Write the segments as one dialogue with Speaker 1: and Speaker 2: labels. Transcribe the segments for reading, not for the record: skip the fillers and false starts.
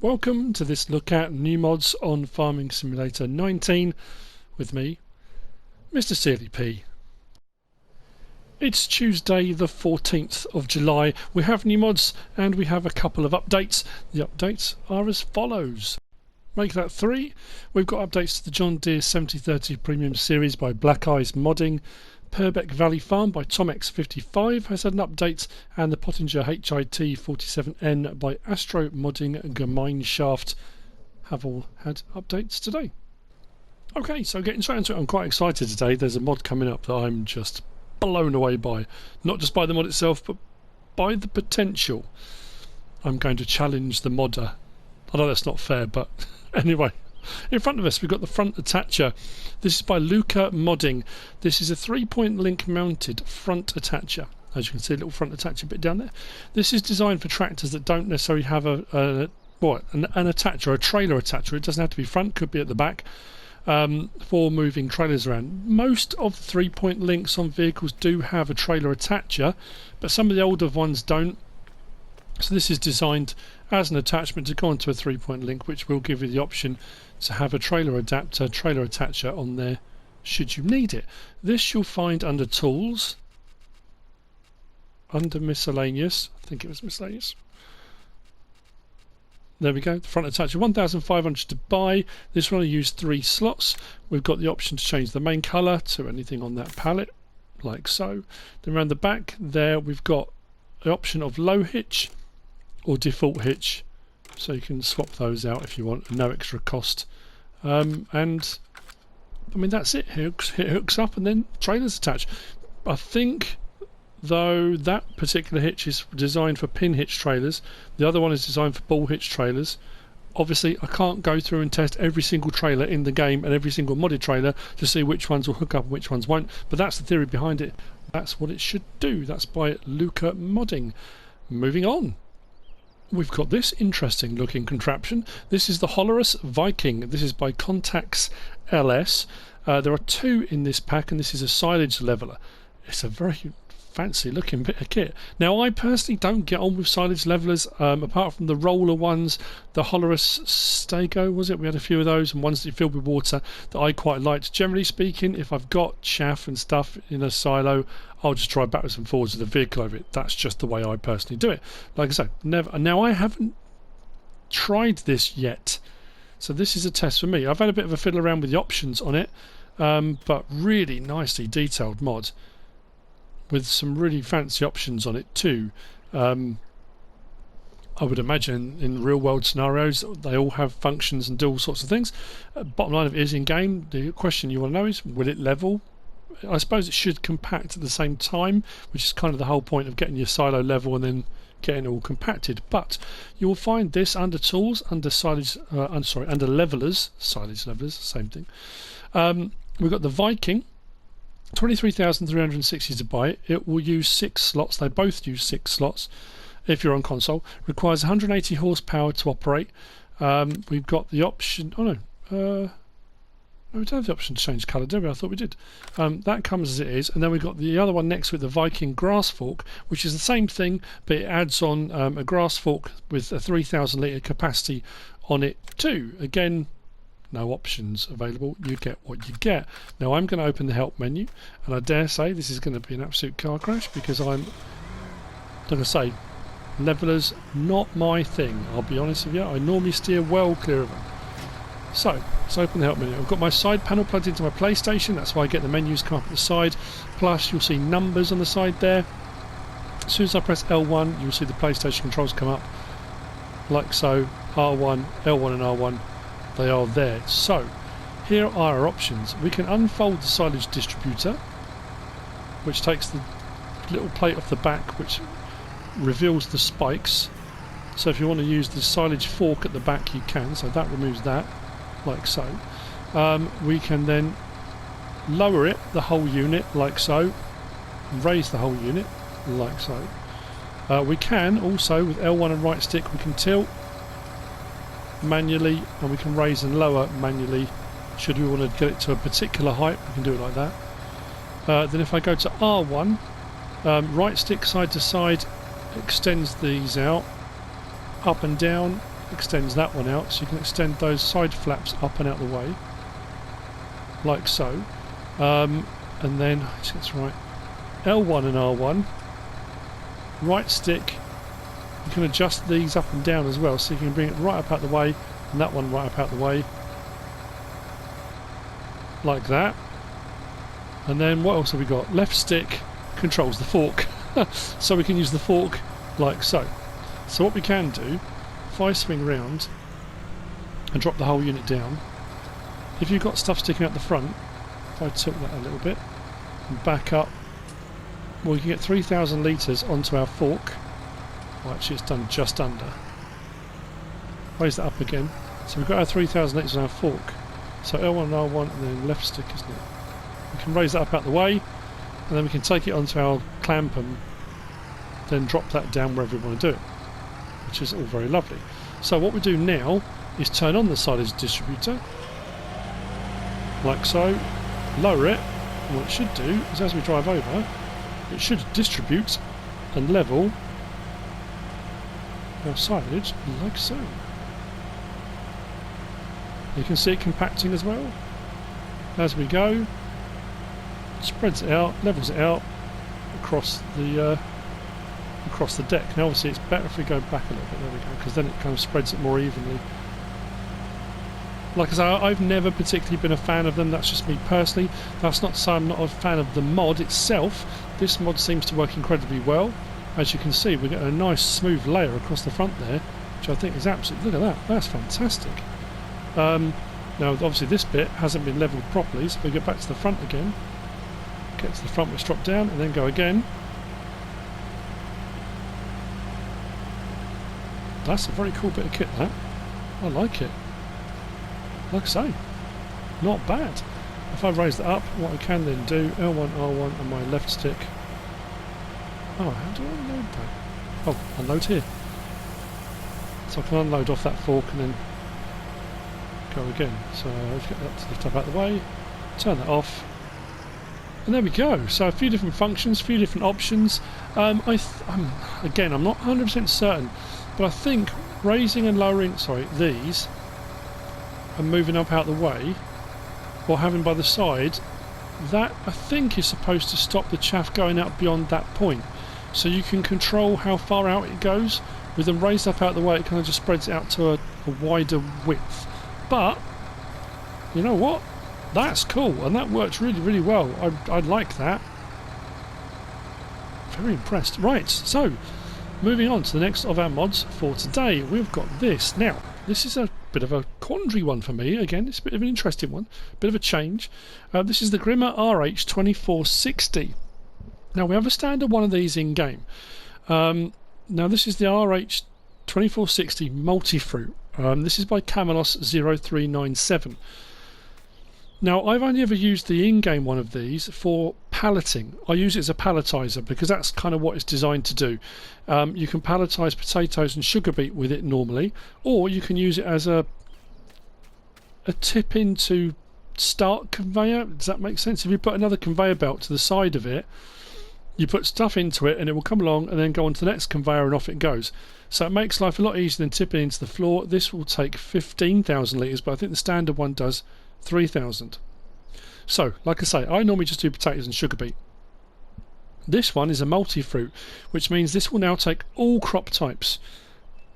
Speaker 1: Welcome to this look at new mods on Farming Simulator 19 with me, MrSealyp. It's Tuesday the 14th of July. We have new mods and we have a couple of updates. The updates are as follows. Make that 3. We've got updates to the John Deere 7030 Premium Series by Black Eyes Modding. Purbeck Valley Farm by TomX55 has had an update, and the Pöttinger HIT47N by Astro Modding Gemeinschaft have all had updates today. Okay, so getting straight into it, I'm quite excited today. There's a mod coming up that I'm just blown away by. Not just by the mod itself, but by the potential. I'm going to challenge the modder. I know that's not fair, but anyway. In front of us we've got the Frontattacher. This is by LucaModding. This is a 3-point link mounted Frontattacher. As you can see, a little Frontattacher bit down there. This is designed for tractors that don't necessarily have an attacher, a trailer attacher. It doesn't have to be front, could be at the back, for moving trailers around. Most of the 3-point links on vehicles do have a trailer attacher, but some of the older ones don't. So this is designed as an attachment to go onto a 3-point link, which will give you the option to have a trailer adapter, trailer attacher on there should you need it. This you'll find under Tools, under Miscellaneous. I think it was Miscellaneous. There we go, the Frontattacher, 1,500 to buy. This one I use 3 slots. We've got the option to change the main colour to anything on that palette, like so. Then around the back there we've got the option of low hitch or default hitch, so you can swap those out if you want, no extra cost. And I mean that's it. It hooks up and then trailers attach. I think though that particular hitch is designed for pin hitch trailers, the other one is designed for ball hitch trailers. Obviously I can't go through and test every single trailer in the game and every single modded trailer to see which ones will hook up and which ones won't, but that's the theory behind it. That's what it should do. That's by LucaModding. Moving on, we've got this interesting looking contraption. This is the Hollerith Viking. This is by KontaxLS. There are 2 in this pack, and this is a silage leveler. It's a very fancy looking bit of kit. Now I personally don't get on with silage levelers, apart from the roller ones, the Hollerith Stego, was it? We had a few of those, and ones that you fill with water that I quite liked. Generally speaking, if I've got chaff and stuff in a silo, I'll just drive backwards and forwards with the vehicle over it. That's just the way I personally do it. Like I say, never. Now I haven't tried this yet, so this is a test for me. I've had a bit of a fiddle around with the options on it, but really nicely detailed mod with some really fancy options on it too. I would imagine in real world scenarios they all have functions and do all sorts of things. Bottom line of it is, in game, the question you want to know is, will it level? I suppose it should compact at the same time, which is kind of the whole point of getting your silo level and then getting it all compacted. But you will find this under Tools, under silage, under Levelers, silage levelers, same thing. We've got the Viking, 23,360 to buy it. It will use 6 slots. They both use 6 slots if you're on console. Requires 180 horsepower to operate. We've got the option. Oh no, we don't have the option to change colour, do we? I thought we did. That comes as it is, and then we've got the other one next with the Viking grass fork, which is the same thing, but it adds on a grass fork with a 3,000 litre capacity on it too. Again, no options available. You get what you get. Now I'm going to open the help menu, and I dare say this is going to be an absolute car crash, because I'm going to say levelers not my thing. I'll be honest with you. I normally steer well clear of them. So let's open the help menu. I've got my side panel plugged into my PlayStation. That's why I get the menus come up at the side. Plus you'll see numbers on the side there. As soon as I press L1, you'll see the PlayStation controls come up like so. R1, L1 and R1. They are there. So here are our options. We can unfold the silage distributor, which takes the little plate off the back which reveals the spikes. So if you want to use the silage fork at the back, you can. So that removes that, like so. We can then lower it, the whole unit, like so, raise the whole unit, like so. We can also, with L1 and right stick, we can tilt manually, and we can raise and lower manually. Should we want to get it to a particular height, we can do it like that. Then if I go to R1, right stick side to side extends these out, up and down, extends that one out, so you can extend those side flaps up and out the way, like so. And then, that's right, L1 and R1, right stick, you can adjust these up and down as well, so you can bring it right up out the way, and that one right up out the way, like that. And then what else have we got? Left stick controls the fork, so we can use the fork like so. So what we can do, if I swing round and drop the whole unit down, if you've got stuff sticking out the front, if I tilt that a little bit and back up, well, we can get 3,000 litres onto our fork. Well, actually it's done just under. Raise that up again. So we've got our 3,000 litres on our fork. So L1 and R1 and then left stick, isn't it? We can raise that up out the way, and then we can take it onto our clamp and then drop that down wherever we want to do it, which is all very lovely. So what we do now is turn on the silage distributor, like so, lower it, and what it should do is as we drive over, it should distribute and level our silage like so. You can see it compacting as well. As we go, spreads it out, levels it out across the deck. Now obviously it's better if we go back a little bit, there we go, because then it kind of spreads it more evenly. Like I say, I've never particularly been a fan of them, that's just me personally. That's not to say I'm not a fan of the mod itself. This mod seems to work incredibly well. As you can see, we get a nice smooth layer across the front there, which I think is absolutely, look at that, that's fantastic. Now obviously this bit hasn't been levelled properly, so we get back to the front again, get to the front, which drop down and then go again. That's a very cool bit of kit, that. I like it. Like I say, not bad. If I raise that up, what I can then do, L1, R1 and my left stick. Oh, how do I unload that? Oh, unload here. So I can unload off that fork and then go again. So let's get that to lift up out of the way, turn that off, and there we go. So a few different functions, a few different options. Again, I'm not 100% certain, but I think raising and lowering, these, and moving up out the way, or having by the side, that I think is supposed to stop the chaff going out beyond that point. So you can control how far out it goes. With them raised up out the way, it kind of just spreads it out to a wider width. But you know what? That's cool, and that works really, really well. I like that. Very impressed. Right, so moving on to the next of our mods for today, we've got this. Now, this is a bit of a quandary one for me. Again, it's a bit of an interesting one, bit of a change. This is the Grimme RH2460. Now, we have a standard one of these in game. Now, this is the RH2460 Multi-Fruit. This is by Camelos 0397. Now, I've only ever used the in-game one of these for palleting. I use it as a palletizer because that's kind of what it's designed to do. You can palletize potatoes and sugar beet with it normally, or you can use it as a tip into start conveyor. Does that make sense? If you put another conveyor belt to the side of it, you put stuff into it and it will come along and then go on to the next conveyor and off it goes. So it makes life a lot easier than tipping into the floor. This will take 15,000 litres, but I think the standard one does 3,000. So, like I say, I normally just do potatoes and sugar beet. This one is a multi-fruit, which means this will now take all crop types,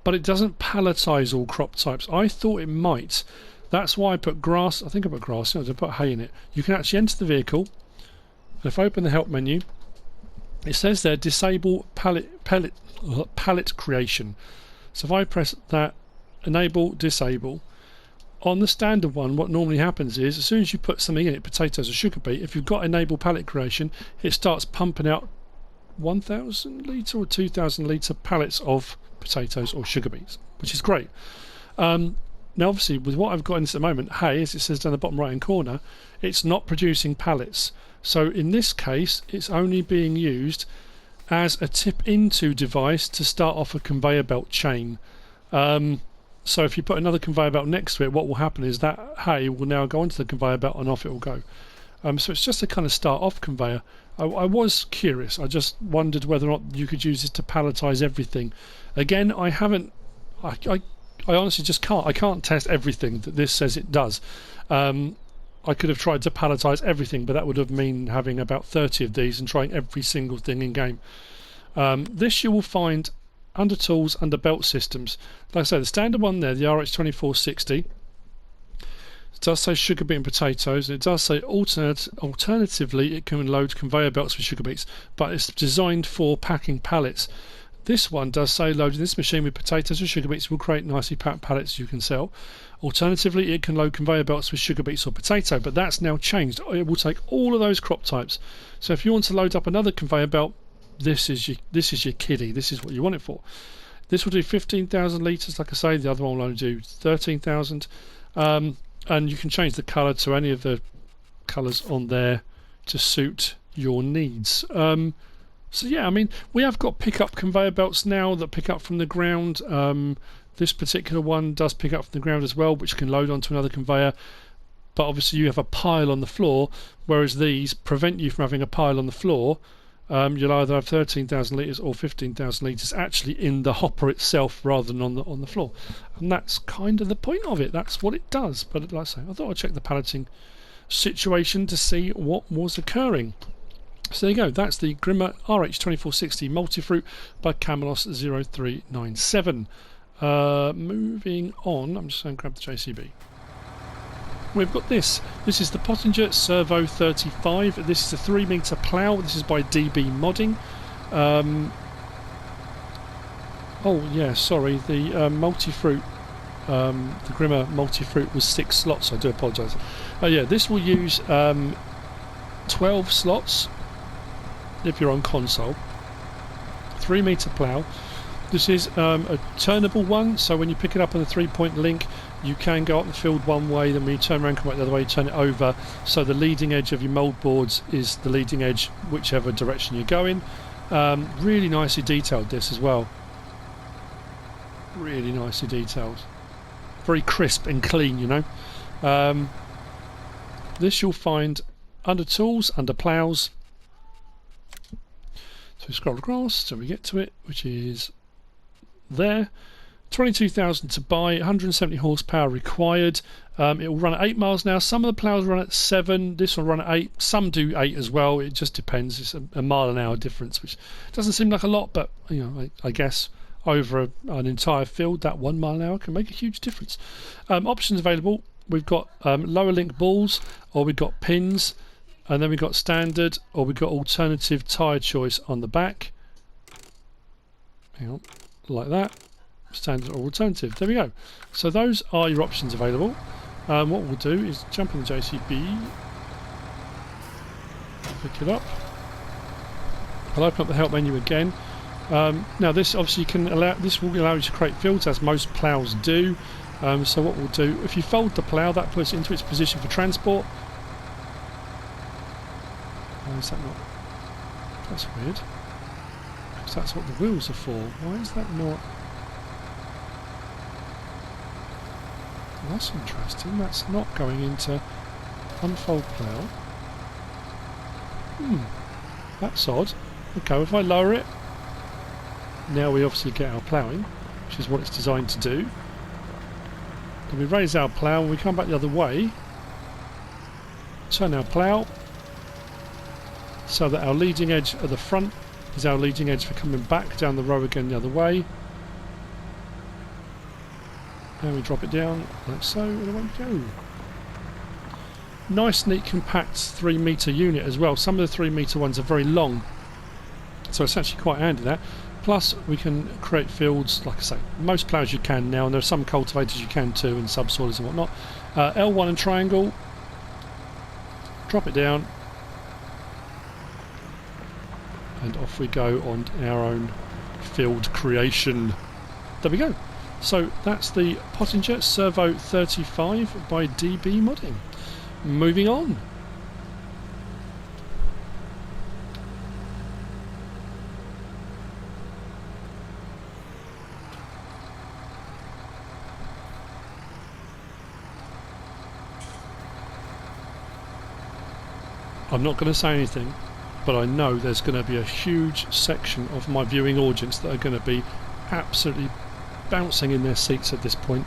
Speaker 1: but it doesn't palletize all crop types. I thought it might. That's why I put grass. I think I put grass. I put hay in it. You can actually enter the vehicle, and if I open the help menu, it says there disable pallet creation. So if I press that, enable, disable. On the standard one, what normally happens is as soon as you put something in it, potatoes or sugar beet, if you've got enable pallet creation, it starts pumping out 1,000 litre or 2,000 litre pallets of potatoes or sugar beets, which is great. Now obviously with what I've got in this at the moment, hay, as it says down the bottom right hand corner, it's not producing pallets. So in this case, it's only being used as a tip into device to start off a conveyor belt chain. So if you put another conveyor belt next to it, what will happen is that hay will now go onto the conveyor belt and off it will go. So it's just a kind of start off conveyor. I was curious. I just wondered whether or not you could use this to palletize everything. Again, I haven't. I honestly just can't. I can't test everything that this says it does. I could have tried to palletize everything, but that would have mean having about 30 of these and trying every single thing in game. This you will find under tools, under belt systems. Like I say, the standard one there, the RH2460, it does say sugar beet and potatoes. It does say alternatively it can load conveyor belts with sugar beets, but it's designed for packing pallets. This one does say loading this machine with potatoes or sugar beets will create nicely packed pallets you can sell. Alternatively, it can load conveyor belts with sugar beets or potato, but that's now changed. It will take all of those crop types. So if you want to load up another conveyor belt, this is your kiddie. This is what you want it for. This will do 15,000 litres, like I say. The other one will only do 13,000. And you can change the colour to any of the colours on there to suit your needs. So yeah, I mean, we have got pick-up conveyor belts now that pick up from the ground. This particular one does pick up from the ground as well, which can load onto another conveyor. But obviously you have a pile on the floor, whereas these prevent you from having a pile on the floor. You'll either have 13,000 litres or 15,000 litres actually in the hopper itself rather than on the floor. And that's kind of the point of it. That's what it does. But like I say, I thought I'd check the palleting situation to see what was occurring. So there you go, that's the Grimme RH2460 Multifruit by Camelos 0397. Moving on, I'm just going to grab the JCB. We've got this. This is the Pöttinger Servo 35. This is a 3 metre plough. This is by GAMECHANGER. Oh yeah, sorry, the Multifruit, the Grimme Multifruit was 6 slots. I do apologise. Yeah, this will use 12 slots. If you're on console, 3 metre plough. This is a turnable one, so when you pick it up on the 3-point link, you can go up the field one way, then when you turn around, come back the other way, you turn it over, so the leading edge of your mould boards is the leading edge whichever direction you're going. Really nicely detailed, this as well. Really nicely detailed. Very crisp and clean, you know. This you'll find under tools, under ploughs. So we scroll across till we get to it, which is there. 22,000 to buy, 170 horsepower required. It will run at 8 miles an hour. Some of the ploughs run at 7. This will run at 8. Some do 8 as well. It just depends. It's a mile an hour difference, which doesn't seem like a lot, but you know, I guess over an entire field, that 1 mile an hour can make a huge difference. Options available. We've got lower link balls, or we've got pins. And then we've got standard, or we've got alternative tyre choice on the back. Hang on, like that. Standard or alternative. There we go. So those are your options available. What we'll do is jump in the JCB, pick it up. I'll open up the help menu again. Now this obviously this will allow you to create fields, as most ploughs do. So what we'll do, if you fold the plough, that puts it into its position for transport. Why is that not? That's weird. Because that's what the wheels are for. Why is that not? Well, that's interesting. That's not going into unfold plough. That's odd. Okay, if I lower it, now we obviously get our ploughing, which is what it's designed to do. Then we raise our plough and we come back the other way. Turn our plough, so that our leading edge at the front is our leading edge for coming back down the row again the other way. And we drop it down like so, and away we go. Nice, neat, compact 3 metre unit as well. Some of the 3 metre ones are very long, so it's actually quite handy that. Plus we can create fields, like I say, most ploughs you can now, and there are some cultivators you can too, and subsoilers and whatnot. L1 and triangle, drop it down, and off we go on our own field creation. There we go. So that's the Pöttinger Servo 35 by GAMECHANGER. Moving on. I'm not going to say anything, but I know there's going to be a huge section of my viewing audience that are going to be absolutely bouncing in their seats at this point.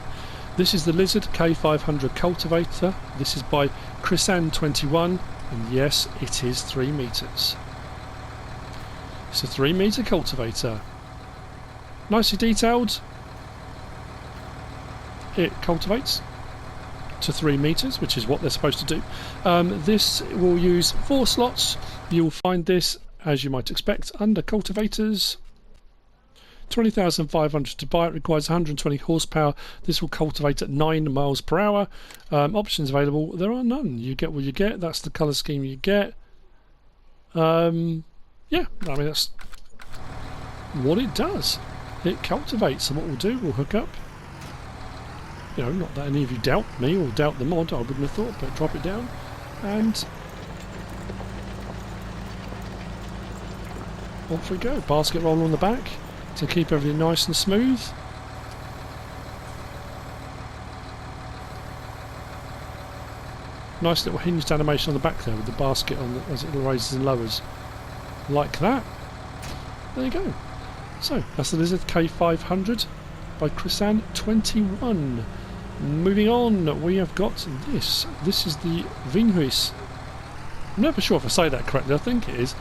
Speaker 1: This is the Lizard K500 Cultivator. This is by Chrisan21, and yes, it is 3 meters. It's a 3 meter cultivator. Nicely detailed. It cultivates to 3 meters, which is what they're supposed to do. This will use 4 slots. You'll find this, as you might expect, under cultivators. 20,500 to buy. It requires 120 horsepower. This will cultivate at 9 miles per hour. Options available. There are none. You get what you get. That's the colour scheme you get. Yeah, I mean, that's what it does. It cultivates, and what we'll do, we'll hook up. You know, not that any of you doubt me or doubt the mod, I wouldn't have thought, but drop it down, and off we go. Basket roll on the back to keep everything nice and smooth. Nice little hinged animation on the back there with the basket on as it raises and lowers. Like that. There you go. So, that's the Lizard K500 by Chrisan21. Moving on, we have got this. This is the Veenhuis. I'm never sure if I say that correctly, I think it is.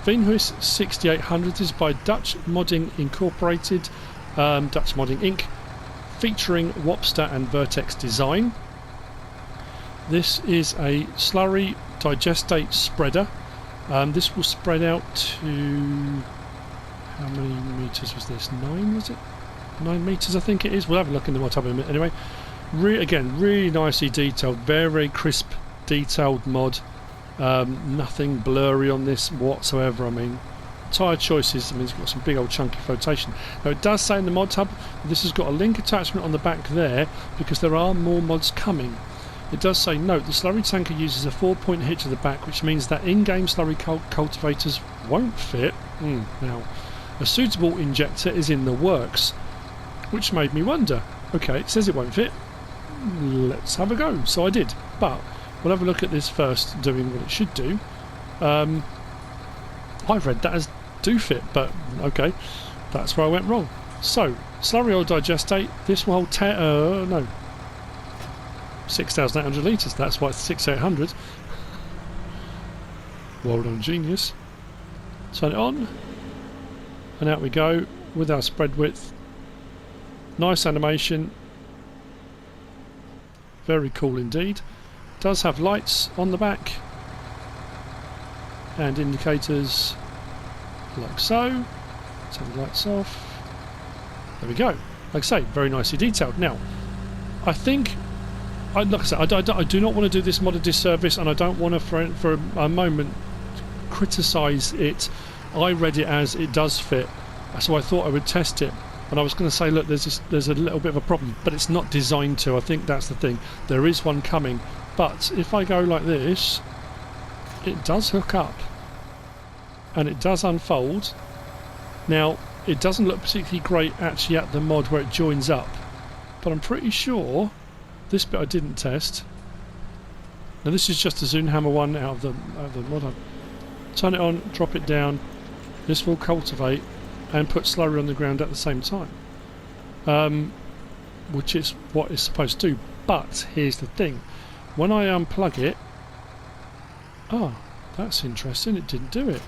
Speaker 1: Veenhuis 6800 is by Dutch Modding Incorporated, Dutch Modding Inc., featuring Wopster and VertexDezign. This is a slurry digestate spreader. This will spread out to... how many meters was this? 9, was it? 9 meters, I think it is. We'll have a look in the Modhub in a minute. Anyway, again, really nicely detailed, very crisp, detailed mod. Nothing blurry on this whatsoever. I mean, tyre choices. I mean, it's got some big old chunky flotation. Now, it does say in the Modhub this has got a link attachment on the back there because there are more mods coming. It does say, note, the slurry tanker uses a 4-point hitch at the back, which means that in-game slurry cultivators won't fit. Now, a suitable injector is in the works, which made me wonder. Okay, it says it won't fit. Let's have a go. So I did, but we'll have a look at this first, doing what it should do. I've read that as do fit, but okay, that's where I went wrong. So, slurry oil digestate. This will hold 6,800 litres. That's why it's 6,800. Well done, genius. Turn it on, and out we go with our spread width. Nice animation. Very cool indeed. Does have lights on the back and indicators like so. Turn the lights off. There we go. Like I say, very nicely detailed. Now, I think, like I said, I do not want to do this mod a disservice, and I don't want to for a moment criticise it. I read it as it does fit, so I thought I would test it. And I was going to say, look, there's a little bit of a problem, but it's not designed to. I think that's the thing. There is one coming, but if I go like this, it does hook up, and it does unfold. Now, it doesn't look particularly great actually at the mod where it joins up, but I'm pretty sure this bit I didn't test. Now this is just a Zoom Hammer one out of the mod. Turn it on, drop it down. This will cultivate and put slurry on the ground at the same time, which is what it's supposed to do. But here's the thing: when I unplug it, that's interesting. It didn't do it.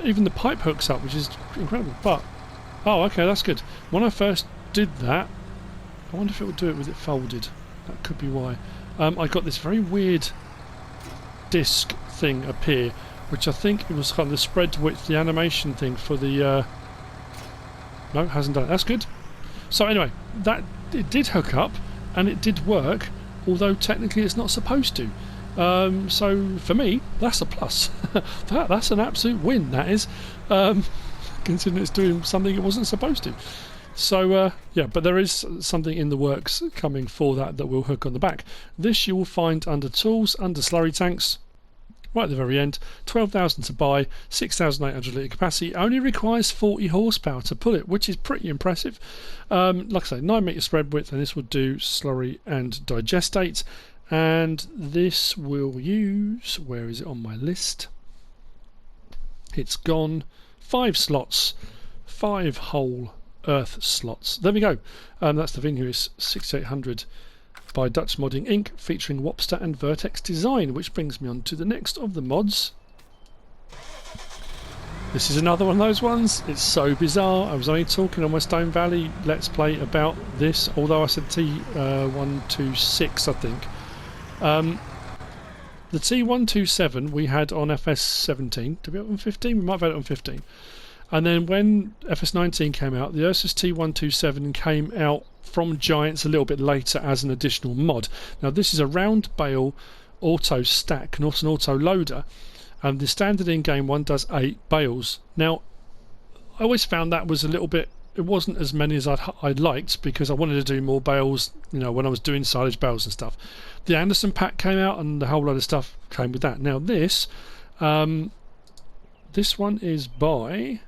Speaker 1: Even the pipe hooks up, which is incredible. But okay, that's good. When I first did that, I wonder if it would do it with it folded. That could be why. I got this very weird disc thing appear, which I think it was kind of the spread width, the animation thing for the... No, it hasn't done it. That's good. So anyway, that it did hook up and it did work, although technically it's not supposed to. So for me, that's a plus. That's an absolute win, that is, considering it's doing something it wasn't supposed to. So yeah, but there is something in the works coming for that will hook on the back. This you will find under tools, under slurry tanks, right at the very end. 12,000 to buy, 6,800 litre capacity. Only requires 40 horsepower to pull it, which is pretty impressive. Like I say, 9 metre spread width, and this will do slurry and digestate. And this will use, where is it on my list? It's gone. 5 slots, 5 hole earth slots. There we go. That's the Veenhuis 6800 by Dutch Modding Inc. featuring Wopster and VertexDezign, which brings me on to the next of the mods. This is another one of those ones. It's so bizarre. I was only talking on my Stone Valley Let's Play about this, although I said T126, I think. The T127 we had on FS17. Did we have it on 15? We might have had it on 15. And then when FS19 came out, the Ursus T127 came out from Giants a little bit later as an additional mod. Now this is a round bale auto stack, not an auto loader. And the standard in-game one does 8 bales. Now, I always found that was a little bit... It wasn't as many as I'd liked, because I wanted to do more bales, you know, when I was doing silage bales and stuff. The Anderson pack came out, and a whole load of stuff came with that. Now, this one is by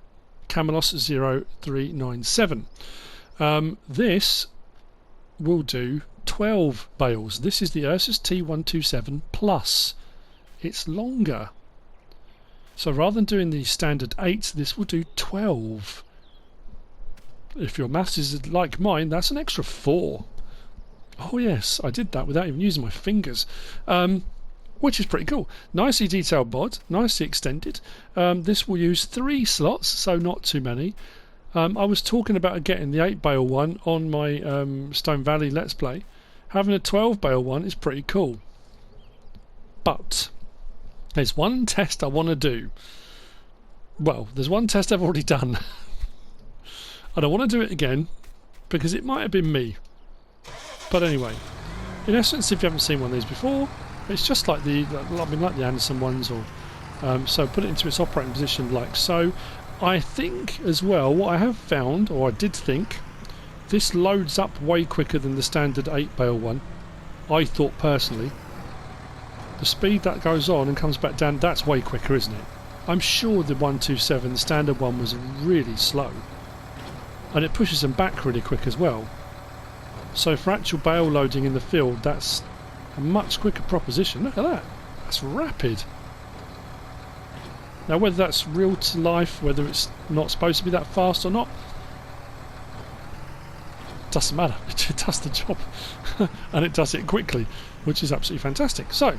Speaker 1: KontaxLS 0397. This will do 12 bales. This is the Ursus T127 Plus. It's longer. So rather than doing the standard 8, this will do 12. If your maths is like mine, that's an extra 4. Oh yes, I did that without even using my fingers. Which is pretty cool. Nicely detailed mod, nicely extended. This will use 3 slots, so not too many. I was talking about getting the 8 bale one on my Stone Valley Let's Play. Having a 12 bale one is pretty cool. But there's one test I want to do. Well, there's one test I've already done. And I want to do it again because it might have been me. But anyway, in essence, if you haven't seen one of these before, it's just like like the Anderson ones, or so put it into its operating position like so. I think as well, what I have found, or I did think, this loads up way quicker than the standard 8 bale one. I thought personally. The speed that goes on and comes back down, that's way quicker, isn't it? I'm sure the 127, the standard one, was really slow. And it pushes them back really quick as well. So for actual bale loading in the field, that's a much quicker proposition. Look at that. That's rapid. Now whether that's real to life, whether it's not supposed to be that fast or not, doesn't matter. It does the job. And it does it quickly, which is absolutely fantastic. So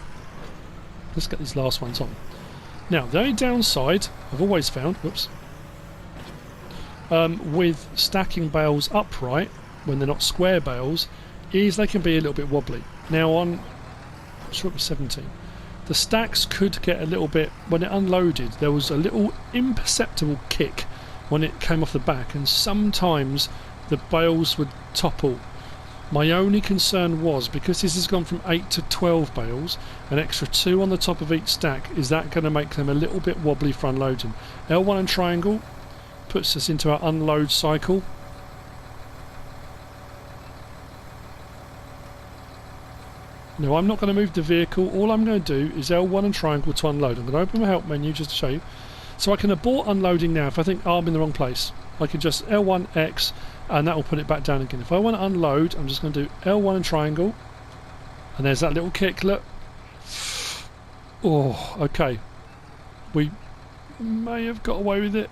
Speaker 1: let's get these last ones on. Now, the only downside I've always found, with stacking bales upright, when they're not square bales, is they can be a little bit wobbly. Now on, I'm sure it was 17, the stacks could get a little bit, when it unloaded, there was a little imperceptible kick when it came off the back, and sometimes the bales would topple. My only concern was, because this has gone from 8 to 12 bales, an extra 2 on the top of each stack, is that going to make them a little bit wobbly for unloading? L1 and triangle puts us into our unload cycle. Now I'm not going to move the vehicle, all I'm going to do is L1 and triangle to unload. I'm going to open my help menu just to show you. So I can abort unloading now if I think, oh, I'm in the wrong place. I can just L1 X and that will put it back down again. If I want to unload, I'm just going to do L1 and triangle, and there's that little kick, look. Oh, okay. We may have got away with it.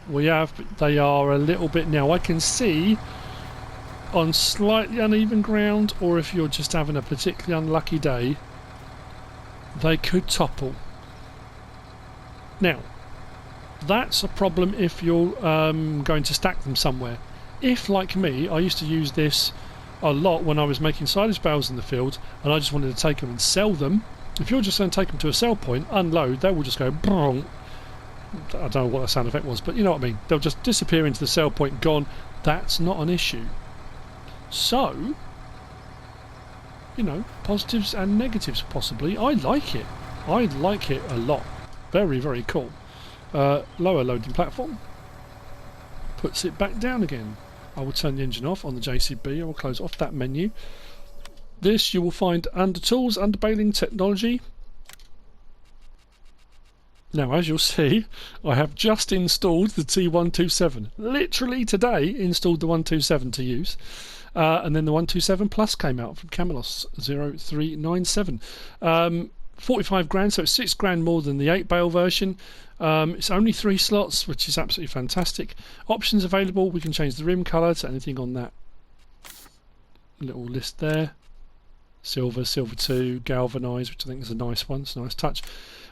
Speaker 1: We have, but they are a little bit now. I can see on slightly uneven ground, or if you're just having a particularly unlucky day, they could topple. Now, that's a problem if you're going to stack them somewhere. If, like me, I used to use this a lot when I was making silage bales in the field and I just wanted to take them and sell them, if you're just going to take them to a sell point, unload, they will just go brrrr. I don't know what that sound effect was, but you know what I mean. They'll just disappear into the sell point, gone. That's not an issue. So, you know, positives and negatives possibly. I like it. I like it a lot. Very, very cool. Lower loading platform. Puts it back down again. I will turn the engine off on the JCB. I will close off that menu. This you will find under Tools, under Baling Technology. Now, as you'll see, I have just installed the T127. Literally today installed the 127 to use. And then the 127 Plus came out from KontaxLS 0397. 45 grand, so it's 6 grand more than the 8 bale version. It's only 3 slots, which is absolutely fantastic. Options available, we can change the rim colour to anything on that little list there. Silver, silver 2, galvanised, which I think is a nice one, it's a nice touch.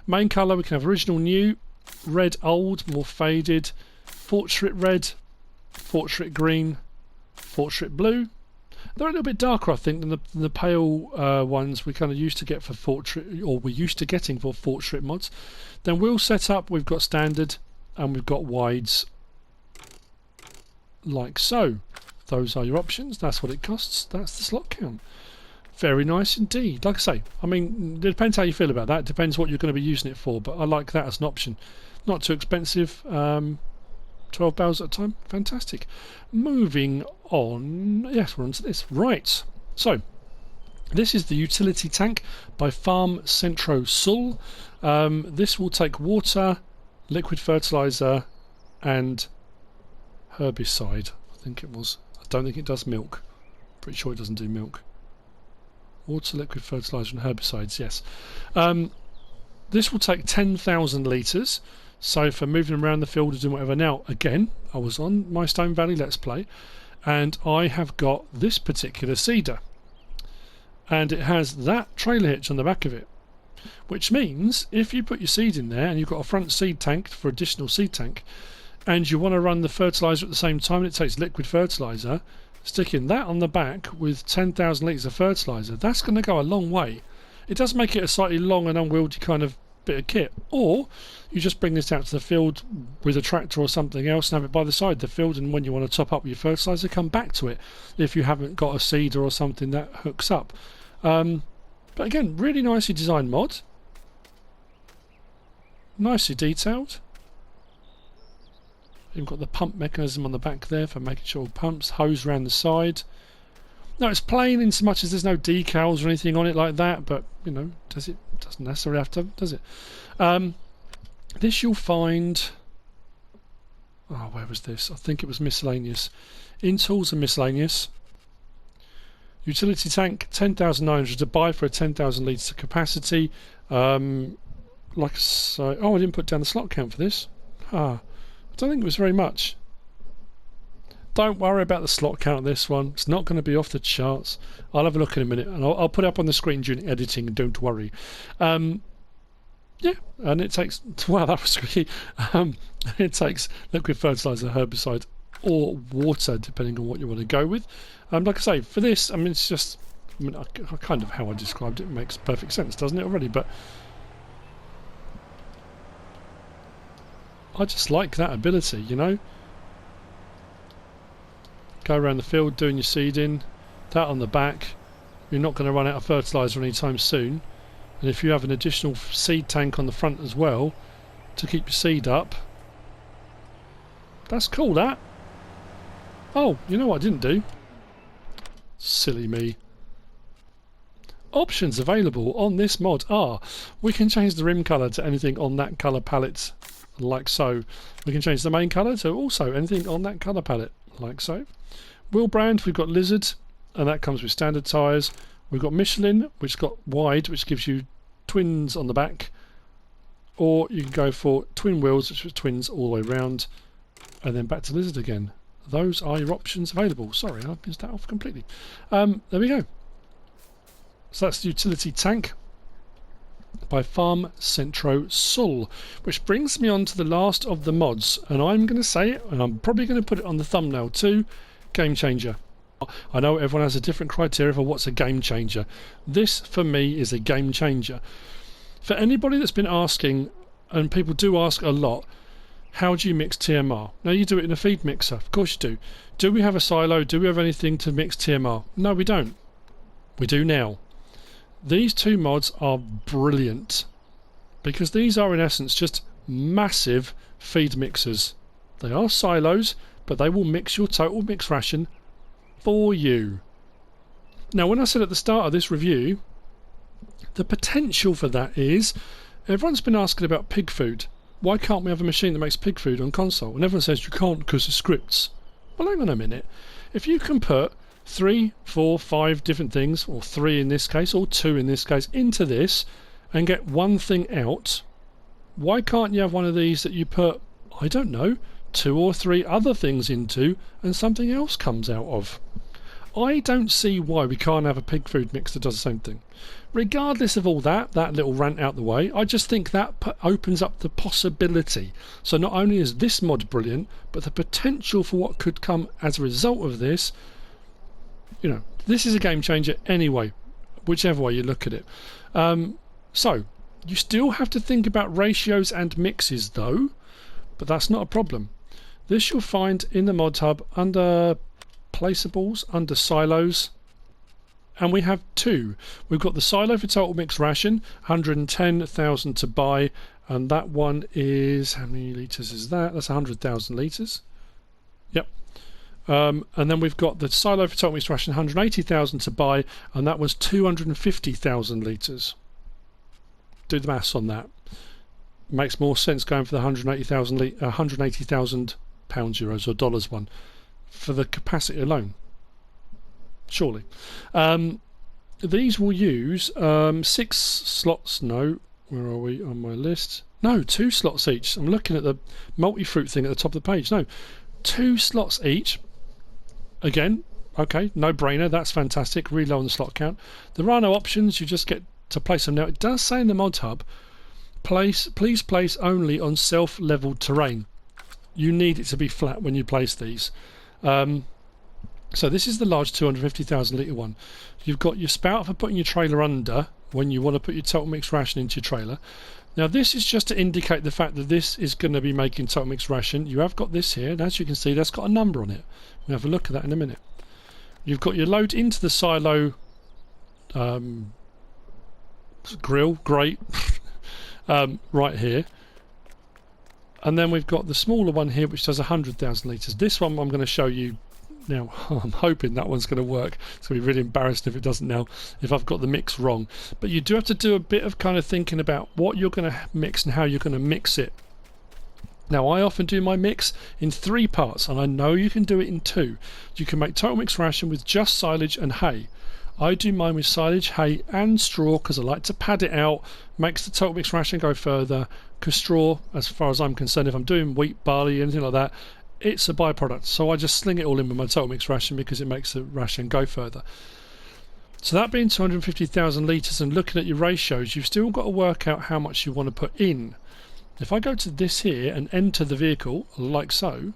Speaker 1: Main colour, we can have original new, red old, more faded, portrait red, portrait green, portrait blue. They're a little bit darker, I think, than the pale ones we kind of used to get for portrait, or we're used to getting for portrait mods. Then wheel setup, we've got standard and we've got wides, like so. Those are your options. That's what it costs. That's the slot count. Very nice indeed. Like I say, I mean, it depends how you feel about that. It depends what you're going to be using it for, but I like that as an option. Not too expensive. 12 bales at a time. Fantastic. Moving on. Yes, we're on to this. Right. So, this is the utility tank by Farm Centro Sul. This will take water, liquid fertilizer, and herbicide. I think it was. I don't think it does milk. Pretty sure it doesn't do milk. Water, liquid fertilizer, and herbicides. Yes. This will take 10,000 litres. So for moving around the field and doing whatever. Now, again, I was on my Stone Valley Let's Play, and I have got this particular seeder. And it has that trailer hitch on the back of it. Which means, if you put your seed in there, and you've got a front seed tank for additional seed tank, and you want to run the fertiliser at the same time, and it takes liquid fertiliser, sticking that on the back with 10,000 litres of fertiliser, that's going to go a long way. It does make it a slightly long and unwieldy kind of bit of kit, or you just bring this out to the field with a tractor or something else and have it by the side of the field, and when you want to top up your fertiliser, come back to it if you haven't got a seeder or something that hooks up. But again, really nicely designed mod, nicely detailed. You've got the pump mechanism on the back there for making sure it pumps, hose around the side. No, it's plain in so much as there's no decals or anything on it like that, but you know, doesn't necessarily have to, does it? This you'll find, oh, where was this? I think it was miscellaneous. In tools and miscellaneous. Utility tank, 10,900 to buy for a 10,000 litres of capacity. Like so, oh, I didn't put down the slot count for this. I don't think it was very much. Don't worry about the slot count on this one. It's not going to be off the charts. I'll have a look in a minute, and I'll put it up on the screen during editing. Don't worry. Yeah, and it takes. Wow, that was tricky. It takes liquid fertilizer, herbicide, or water, depending on what you want to go with. Like I say, for this, I mean, it's just. I mean, kind of how I described it makes perfect sense, doesn't it already? But I just like that ability, you know. Go around the field doing your seeding, that on the back. You're not going to run out of fertiliser anytime soon. And if you have an additional seed tank on the front as well to keep your seed up, that's cool, that. Oh, you know what I didn't do? Silly me. Options available on this mod are, we can change the rim colour to anything on that colour palette, like so. We can change the main colour to also anything on that colour palette, like so. Wheel brand, we've got Lizard, and that comes with standard tyres. We've got Michelin, which's got wide, which gives you twins on the back, or you can go for twin wheels, which is twins all the way round, and then back to Lizard again. Those are your options available. Sorry, I've missed that off completely. There we go. So that's the utility tank by Farm Centro Sul, which brings me on to the last of the mods, and I'm going to say it, and I'm probably going to put it on the thumbnail too. Game changer. I know everyone has a different criteria for what's a game changer. This, for me, is a game changer. For anybody that's been asking, and people do ask a lot, how do you mix TMR? Now, you do it in a feed mixer. Of course you do. Do we have a silo? Do we have anything to mix TMR? No, we don't. We do now. These two mods are brilliant, because these are, in essence, just massive feed mixers. They are silos, but they will mix your total mix ration for you. Now, when I said at the start of this review, the potential for that is, everyone's been asking about pig food. Why can't we have a machine that makes pig food on console? And everyone says you can't because of scripts. Well, hang on a minute. If you can put 3, 4, 5 different things, or 3 in this case, or 2 in this case, into this, and get one thing out, why can't you have one of these that you put, I don't know, 2 or 3 other things into and something else comes out of? I don't see why we can't have a pig food mix that does the same thing. Regardless of all that little rant out the way, I just think that opens up the possibility. So not only is this mod brilliant, but the potential for what could come as a result of this, you know, this is a game changer anyway, whichever way you look at it. So you still have to think about ratios and mixes though, but that's not a problem. This you'll find in the Modhub under placeables, under silos, and we have 2. We've got the silo for total mix ration, 110,000 to buy, and that one is, how many litres is that? That's 100,000 litres. Yep. And then we've got the silo for total mix ration, 180,000 to buy, and that was 250,000 litres. Do the maths on that. Makes more sense going for the 180,000 pounds, euros or dollars one for the capacity alone. Surely. These will use 6 slots. No, where are we on my list? No, 2 slots each. I'm looking at the multi-fruit thing at the top of the page. No, 2 slots each. Again, okay, no brainer. That's fantastic. Reload on the slot count. There are no options. You just get to place them now. It does say in the Modhub, please place only on self-leveled terrain. You need it to be flat when you place these. So this is the large 250,000 litre one. You've got your spout for putting your trailer under when you want to put your total mix ration into your trailer. Now this is just to indicate the fact that this is going to be making total mix ration. You have got this here, and as you can see that's got a number on it. We'll have a look at that in a minute. You've got your load into the silo grill, great, right here. And then we've got the smaller one here which does 100,000 litres. This one I'm going to show you now. I'm hoping that one's going to work. It's going to be really embarrassing if it doesn't now, if I've got the mix wrong. But you do have to do a bit of kind of thinking about what you're going to mix and how you're going to mix it. Now I often do my mix in 3 parts, and I know you can do it in 2. You can make total mix ration with just silage and hay. I do mine with silage, hay and straw because I like to pad it out, makes the total mix ration go further, because straw, as far as I'm concerned, if I'm doing wheat, barley, anything like that, it's a byproduct. So I just sling it all in with my total mix ration because it makes the ration go further. So that being 250,000 litres and looking at your ratios, you've still got to work out how much you want to put in. If I go to this here and enter the vehicle, like so,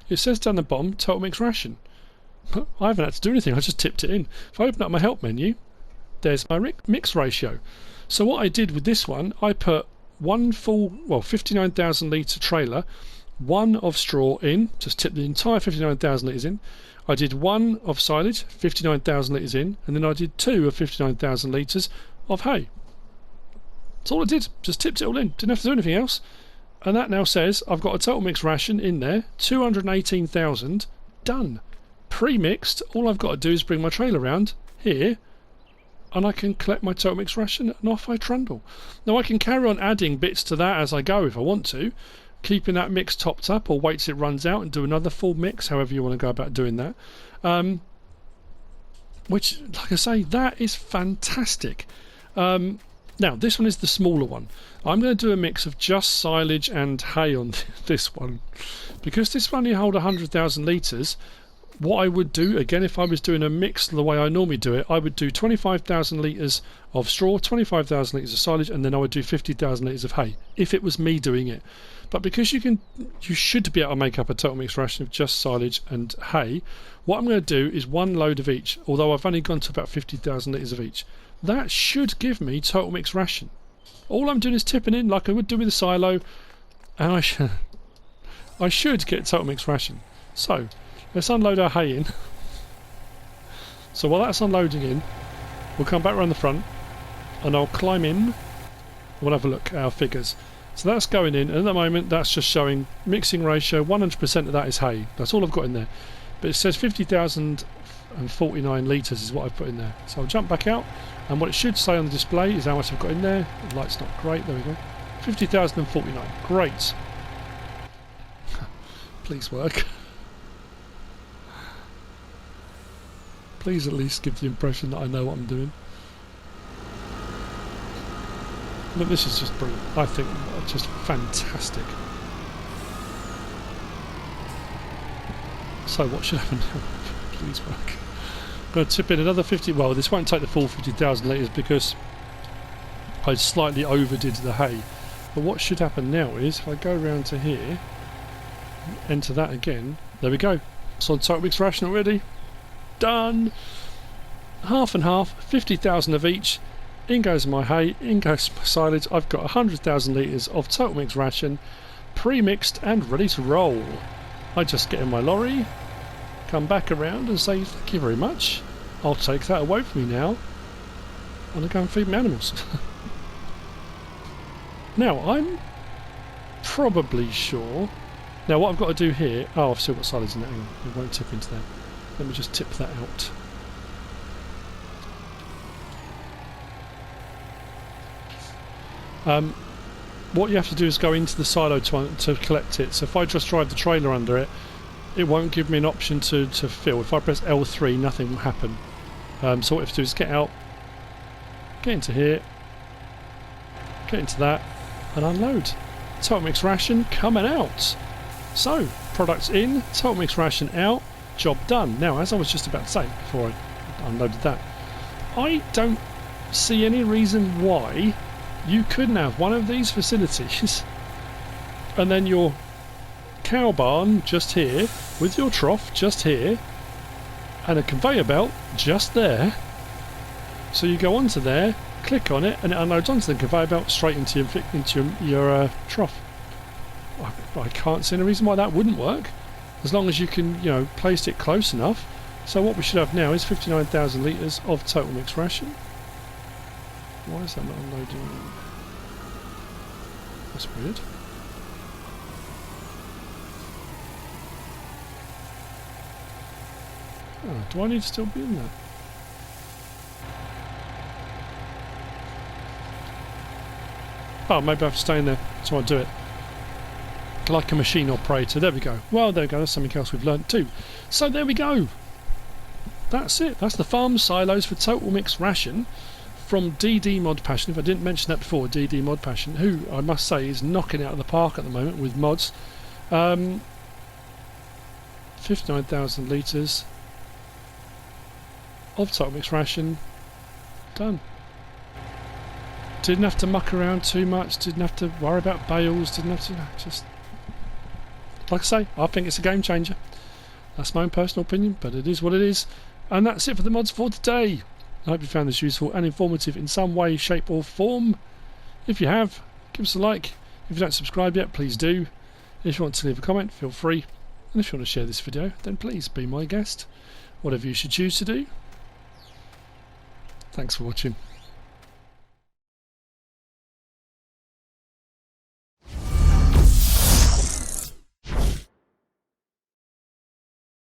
Speaker 1: it says down the bottom, total mix ration. I haven't had to do anything, I just tipped it in. If I open up my help menu, there's my mix ratio. So what I did with this one, I put one full, well, 59,000 litre trailer, 1 of straw in, just tipped the entire 59,000 litres in. I did 1 of silage, 59,000 litres in, and then I did 2 of 59,000 litres of hay. That's all I did, just tipped it all in, didn't have to do anything else. And that now says I've got a total mix ration in there, 218,000, done. Pre-mixed, all I've got to do is bring my trailer around here and I can collect my total mix ration and off I trundle. Now I can carry on adding bits to that as I go if I want to, keeping that mix topped up, or wait till it runs out and do another full mix, however you want to go about doing that. Which, like I say, that is fantastic. Now this one is the smaller one. I'm going to do a mix of just silage and hay on this one. Because this one only hold 100,000 litres, what I would do, again, if I was doing a mix the way I normally do it, I would do 25,000 litres of straw, 25,000 litres of silage, and then I would do 50,000 litres of hay, if it was me doing it. But because you should be able to make up a total mix ration of just silage and hay, what I'm going to do is 1 load of each, although I've only gone to about 50,000 litres of each. That should give me total mix ration. All I'm doing is tipping in like I would do with a silo, and I should get total mix ration. So let's unload our hay in. So while that's unloading in, we'll come back around the front and I'll climb in and we'll have a look at our figures. So that's going in, and at the moment that's just showing mixing ratio, 100% of that is hay. That's all I've got in there. But it says 50,049 litres is what I've put in there. So I'll jump back out, and what it should say on the display is how much I've got in there. The light's not great, there we go. 50,049, great. Please work. Please at least give the impression that I know what I'm doing. Look, this is just brilliant. I think just fantastic. So what should happen now? Please work. I'm going to tip in another 50. Well, this won't take the full 50,000 litres because I slightly overdid the hay. But what should happen now is if I go around to here, enter that again. There we go. It's on total mixed ration already. Done. Half and half, 50,000 of each. In goes my hay, in goes my silage. I've got 100,000 litres of total mixed ration, pre-mixed and ready to roll. I just get in my lorry, come back around and say thank you very much. I'll take that away from me now and I'll go and feed my animals. Now I'm probably sure. Now what I've got to do here, oh I've still got silage in that, hang on, it won't tip into that. Let me just tip that out. What you have to do is go into the silo to collect it. So if I just drive the trailer under it, it won't give me an option to fill. If I press L3, nothing will happen. So what you have to do is get out, get into here, get into that, and unload. Total mixed ration coming out. So, products in, total mixed ration out, job done. Now, as I was just about to say before I unloaded that, I don't see any reason why you couldn't have one of these facilities and then your cow barn just here with your trough just here and a conveyor belt just there, so you go onto there, click on it and it unloads onto the conveyor belt straight into your trough. I can't see any reason why that wouldn't work, as long as you can, you know, place it close enough. So what we should have now is 59,000 litres of total mixed ration. Why is that not unloading? That's weird. Oh, do I need to still be in there? Oh, maybe I have to stay in there so I do it. Like a machine operator. There we go. Well, there we go. That's something else we've learnt too. So there we go. That's it. That's the farm silos for total mixed ration from DD ModPassion. If I didn't mention that before, DD ModPassion, who I must say is knocking it out of the park at the moment with mods. 59,000 litres of total mixed ration done. Didn't have to muck around too much, didn't have to worry about bales, didn't have to, just, like I say, I think it's a game changer. That's my own personal opinion, but it is what it is. And that's it for the mods for today. I hope you found this useful and informative in some way, shape or form. If you have, give us a like. If you don't subscribe yet, please do. If you want to leave a comment, feel free. And if you want to share this video, then please be my guest. Whatever you should choose to do. Thanks for watching.